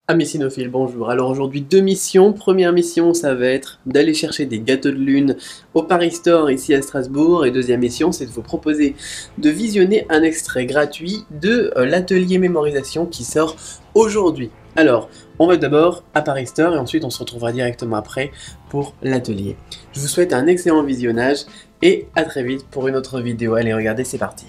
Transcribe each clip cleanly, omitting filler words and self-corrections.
Amis cinophiles, bonjour. Alors aujourd'hui, deux missions. Première mission, ça va être d'aller chercher des gâteaux de lune au Paris Store ici à Strasbourg. Et deuxième mission, c'est de vous proposer de visionner un extrait gratuit de l'atelier mémorisation qui sort aujourd'hui. Alors, on va d'abord à Paris Store et ensuite on se retrouvera directement après pour l'atelier. Je vous souhaite un excellent visionnage et à très vite pour une autre vidéo. Allez, regardez, c'est parti.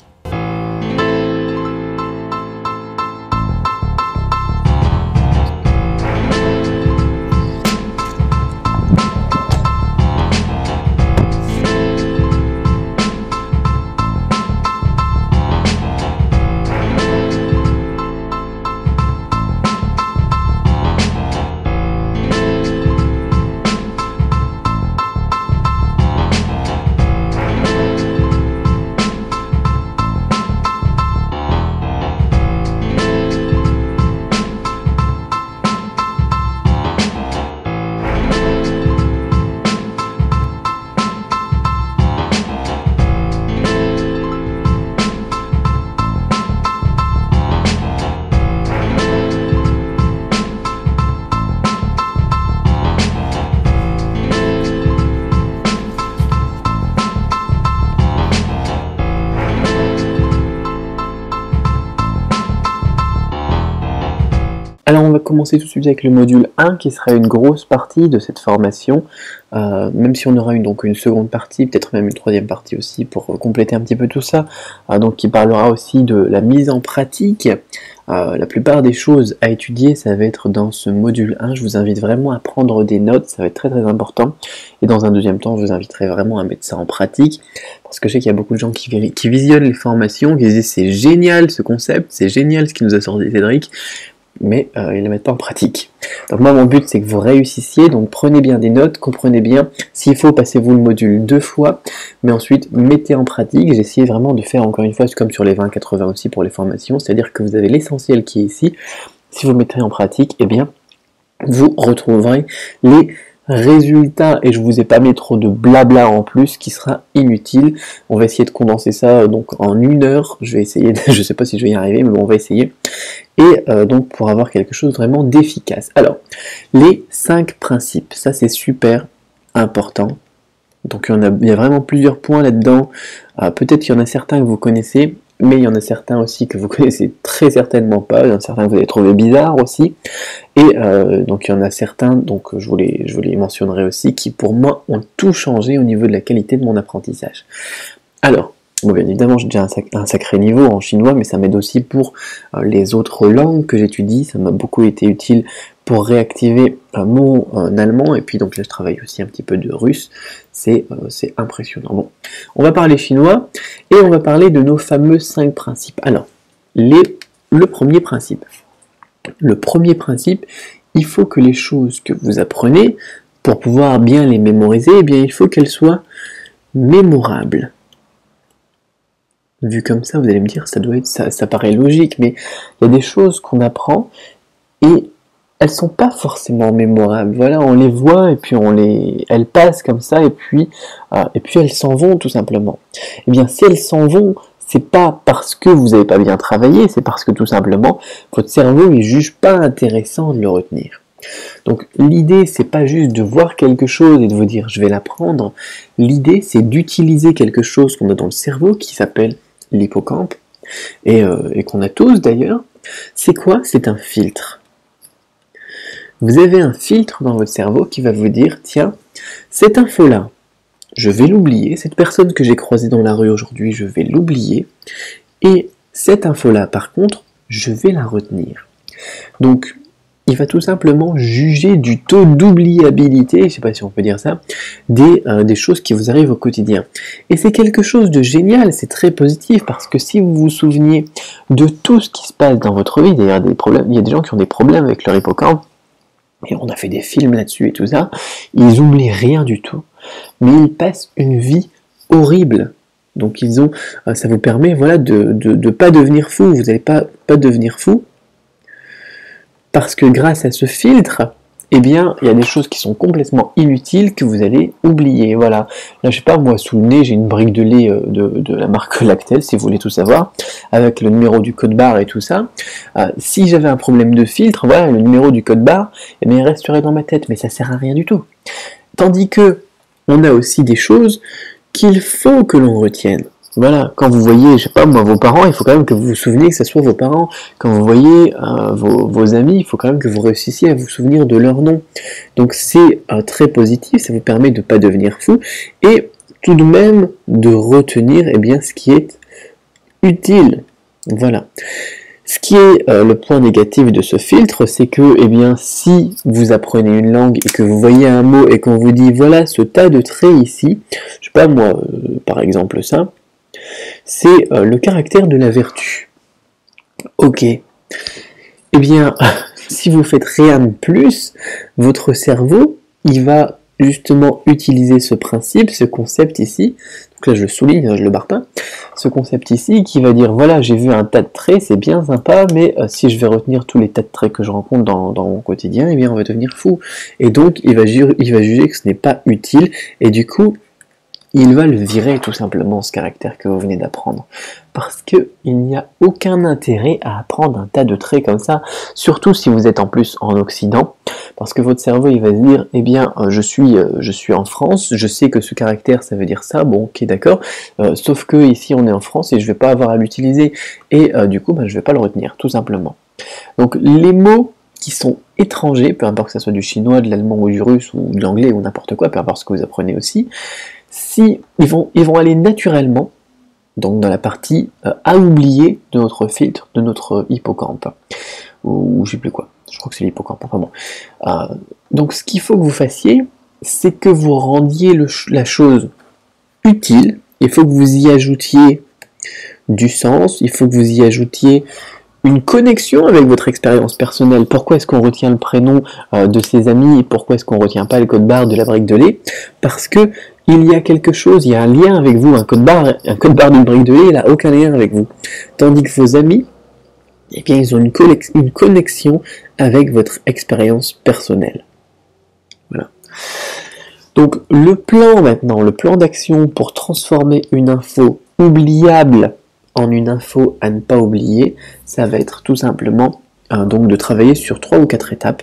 Alors on va commencer tout de suite avec le module 1 qui sera une grosse partie de cette formation, même si on aura donc une seconde partie, peut-être même une troisième partie aussi pour compléter un petit peu tout ça, donc qui parlera aussi de la mise en pratique. La plupart des choses à étudier, ça va être dans ce module 1, je vous invite vraiment à prendre des notes, ça va être très très important, et dans un deuxième temps, je vous inviterai vraiment à mettre ça en pratique, parce que je sais qu'il y a beaucoup de gens qui visionnent les formations, qui disent c'est génial ce concept, c'est génial ce qui nous a sorti Cédric, mais ils ne le mettent pas en pratique. Donc moi mon but c'est que vous réussissiez, donc prenez bien des notes, comprenez bien, s'il faut passez-vous le module 2 fois, mais ensuite mettez en pratique. J'ai essayé vraiment de faire encore une fois, comme sur les 20-80 aussi pour les formations, c'est-à-dire que vous avez l'essentiel qui est ici, si vous mettez en pratique, eh bien vous retrouverez les résultats, et je vous ai pas mis trop de blabla en plus qui sera inutile. On va essayer de condenser ça donc en 1 heure, je vais essayer, je sais pas si je vais y arriver, mais bon, on va essayer, et donc pour avoir quelque chose vraiment d'efficace. Alors, les 5 principes, ça c'est super important, donc il y a vraiment plusieurs points là-dedans, peut-être qu'il y en a certains que vous connaissez, mais il y en a certains aussi que vous connaissez très certainement pas, il y en a certains que vous allez trouver bizarres aussi, et donc il y en a certains, donc je vous les mentionnerai aussi, qui pour moi ont tout changé au niveau de la qualité de mon apprentissage. Alors, bon, bien évidemment j'ai déjà un sacré niveau en chinois, mais ça m'aide aussi pour les autres langues que j'étudie, ça m'a beaucoup été utile pour réactiver mon allemand, et puis donc là je travaille aussi un petit peu de russe, c'est impressionnant. Bon, on va parler chinois, et on va parler de nos fameux 5 principes. Alors, le premier principe. Le premier principe, il faut que les choses que vous apprenez, pour pouvoir bien les mémoriser, eh bien il faut qu'elles soient mémorables. Vu comme ça, vous allez me dire, ça paraît logique, mais il y a des choses qu'on apprend, et elles sont pas forcément mémorables. Voilà, on les voit et puis elles passent comme ça et puis elles s'en vont tout simplement. Eh bien, si elles s'en vont, c'est pas parce que vous n'avez pas bien travaillé, c'est parce que tout simplement votre cerveau il juge pas intéressant de le retenir. Donc l'idée c'est pas juste de voir quelque chose et de vous dire je vais l'apprendre. L'idée c'est d'utiliser quelque chose qu'on a dans le cerveau qui s'appelle l'hippocampe et qu'on a tous d'ailleurs. C'est quoi? C'est un filtre. Vous avez un filtre dans votre cerveau qui va vous dire, tiens, cette info-là, je vais l'oublier, cette personne que j'ai croisée dans la rue aujourd'hui, je vais l'oublier, et cette info-là, par contre, je vais la retenir. Donc, il va tout simplement juger du taux d'oubliabilité, je ne sais pas si on peut dire ça, des choses qui vous arrivent au quotidien. Et c'est quelque chose de génial, c'est très positif, parce que si vous vous souveniez de tout ce qui se passe dans votre vie, d'ailleurs il y a des gens qui ont des problèmes avec leur hippocampe, et on a fait des films là-dessus et tout ça, ils oublient rien du tout, mais ils passent une vie horrible. Donc ça vous permet voilà, de pas devenir fou, vous n'allez pas devenir fou, parce que grâce à ce filtre, eh bien, il y a des choses qui sont complètement inutiles que vous allez oublier. Voilà. Là, je sais pas, moi, sous le nez, j'ai une brique de lait de la marque Lactel, si vous voulez tout savoir, avec le numéro du code barre et tout ça. Si j'avais un problème de filtre, voilà, le numéro du code barre, eh bien, il resterait dans ma tête, mais ça sert à rien du tout. Tandis que, on a aussi des choses qu'il faut que l'on retienne. Voilà, quand vous voyez, je sais pas moi, vos parents, il faut quand même que vous vous souveniez que ce soit vos parents. Quand vous voyez vos amis, il faut quand même que vous réussissiez à vous souvenir de leur nom. Donc c'est très positif, ça vous permet de ne pas devenir fou, et tout de même de retenir eh bien, ce qui est utile. Voilà. Ce qui est le point négatif de ce filtre, c'est que eh bien, si vous apprenez une langue et que vous voyez un mot et qu'on vous dit voilà ce tas de traits ici, je sais pas moi, par exemple ça, c'est le caractère de la vertu. Ok. Eh bien, si vous faites rien de plus, votre cerveau, il va justement utiliser ce principe, ce concept ici, donc là je le souligne, je le barre pas, ce concept ici qui va dire voilà j'ai vu un tas de traits, c'est bien sympa, mais si je vais retenir tous les tas de traits que je rencontre dans mon quotidien, eh bien on va devenir fou. Et donc il va juger que ce n'est pas utile, et du coup il va le virer tout simplement, ce caractère que vous venez d'apprendre. Parce qu'il n'y a aucun intérêt à apprendre un tas de traits comme ça, surtout si vous êtes en plus en Occident, parce que votre cerveau il va se dire, eh bien je suis en France, je sais que ce caractère ça veut dire ça, bon ok d'accord, sauf que ici on est en France et je vais pas avoir à l'utiliser, et du coup je vais pas le retenir, tout simplement. Donc les mots qui sont étrangers, peu importe que ce soit du chinois, de l'allemand ou du russe, ou de l'anglais ou n'importe quoi, peu importe ce que vous apprenez aussi, si ils vont aller naturellement, donc dans la partie à oublier de notre filtre, de notre hippocampe, ou je sais plus quoi, je crois que c'est l'hippocampe, enfin bon. Donc ce qu'il faut que vous fassiez, c'est que vous rendiez la chose utile, il faut que vous y ajoutiez du sens, il faut que vous y ajoutiez une connexion avec votre expérience personnelle. Pourquoi est-ce qu'on retient le prénom de ses amis et pourquoi est-ce qu'on retient pas le code barre de la brique de lait? Parce que il y a quelque chose, il y a un lien avec vous, un code barre d'une brique de lait, il n'a aucun lien avec vous. Tandis que vos amis, eh bien, ils ont une connexion avec votre expérience personnelle. Voilà. Donc, le plan maintenant, le plan d'action pour transformer une info oubliable en une info à ne pas oublier, ça va être tout simplement donc de travailler sur 3 ou 4 étapes.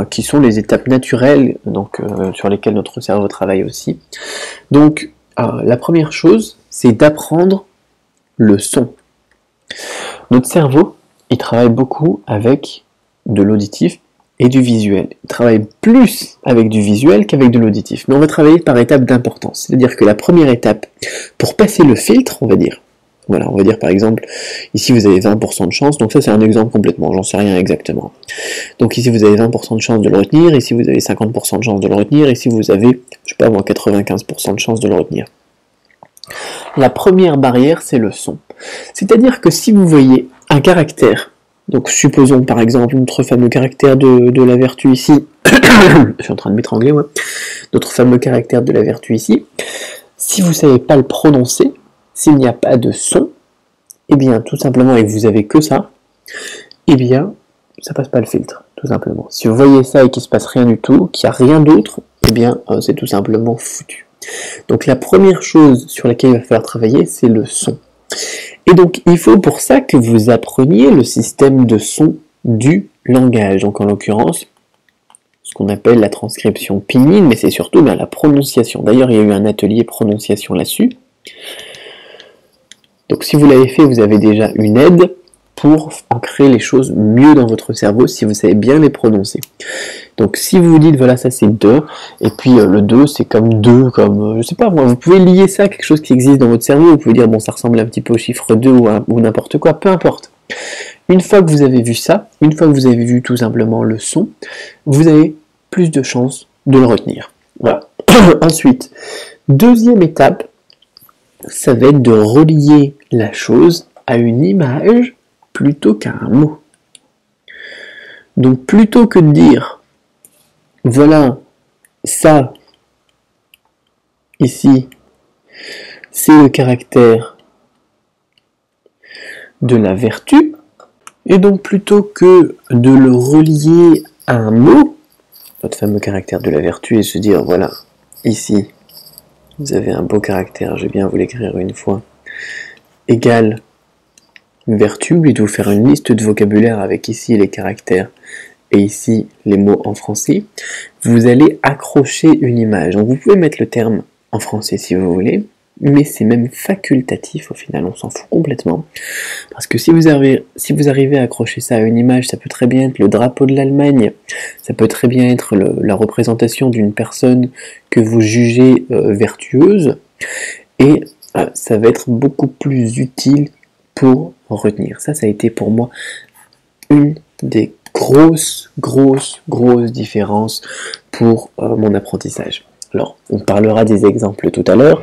Qui sont les étapes naturelles donc, sur lesquelles notre cerveau travaille aussi. Donc la première chose, c'est d'apprendre le son. Notre cerveau, il travaille beaucoup avec de l'auditif et du visuel. Il travaille plus avec du visuel qu'avec de l'auditif. Mais on va travailler par étapes d'importance. C'est-à-dire que la première étape, pour passer le filtre, on va dire, voilà, on va dire par exemple, ici vous avez 20% de chance, donc ça c'est un exemple complètement, j'en sais rien exactement. Donc ici vous avez 20% de chance de le retenir, ici vous avez 50% de chance de le retenir, ici vous avez, je sais pas moi, 95% de chance de le retenir. La première barrière c'est le son. C'est-à-dire que si vous voyez un caractère, donc supposons par exemple notre fameux caractère de la vertu ici, je suis en train de m'étrangler, ouais, notre fameux caractère de la vertu ici, si vous ne savez pas le prononcer, s'il n'y a pas de son, eh bien tout simplement, et que vous avez que ça, eh bien ça passe pas le filtre, tout simplement. Si vous voyez ça et qu'il se passe rien du tout, qu'il n'y a rien d'autre, eh bien c'est tout simplement foutu. Donc la première chose sur laquelle il va falloir travailler, c'est le son. Et donc il faut pour ça que vous appreniez le système de son du langage, donc en l'occurrence, ce qu'on appelle la transcription pinyin, mais c'est surtout bien la prononciation. D'ailleurs, il y a eu un atelier prononciation là-dessus. Donc si vous l'avez fait, vous avez déjà une aide pour ancrer les choses mieux dans votre cerveau si vous savez bien les prononcer. Donc si vous vous dites voilà ça c'est 2, et puis le 2 c'est comme 2, comme je sais pas moi, vous pouvez lier ça à quelque chose qui existe dans votre cerveau, vous pouvez dire bon ça ressemble un petit peu au chiffre 2 ou n'importe quoi, peu importe. Une fois que vous avez vu ça, une fois que vous avez vu tout simplement le son, vous avez plus de chances de le retenir. Voilà. Ensuite, deuxième étape, ça va être de relier la chose à une image plutôt qu'à un mot. Donc plutôt que de dire voilà, ça, ici, c'est le caractère de la vertu, et donc plutôt que de le relier à un mot, votre fameux caractère de la vertu et se dire, voilà, ici, vous avez un beau caractère, je vais bien vous l'écrire une fois, égale vertu, et de vous faire une liste de vocabulaire avec ici les caractères et ici les mots en français, vous allez accrocher une image. Donc vous pouvez mettre le terme en français si vous voulez, mais c'est même facultatif au final, on s'en fout complètement. Parce que si vous arrivez à accrocher ça à une image, ça peut très bien être le drapeau de l'Allemagne, ça peut très bien être la représentation d'une personne que vous jugez vertueuse, et ça va être beaucoup plus utile pour retenir. Ça a été pour moi une des grosses différences pour mon apprentissage. Alors, on parlera des exemples tout à l'heure.